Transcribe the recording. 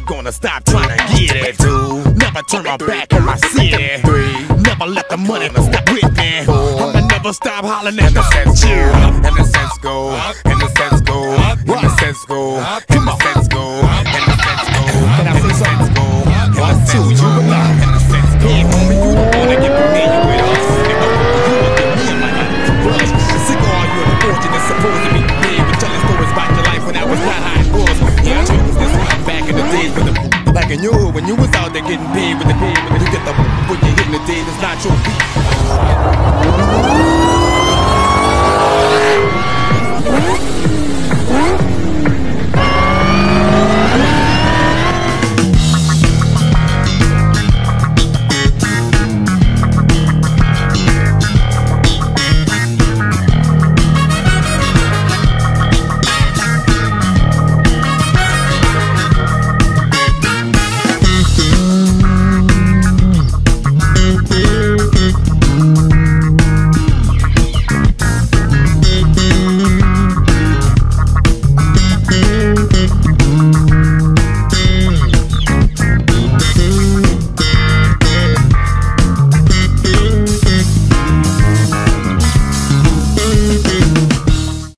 gonna stop trying to get it. 2, never turn my back on my city. 3, never let the money stop with me. 4, I'ma never stop hollering at the sense go. And the sense go. And the sense go. And the sense go. And the sense go. And the sense go. Can I say something? Go. 1, 2, you and I. And the sense go. Hey, homie, you the one that get familiar with us. If I want you to give me a mic for blood. Sick of all you unfortunate supposed to be big with telling stories about your life when I was not how it was. Yeah, I told you this back in the days with the back in your hood when you was out there getting paid with the pay. When you get the when you're hitting the day, it's not your beat.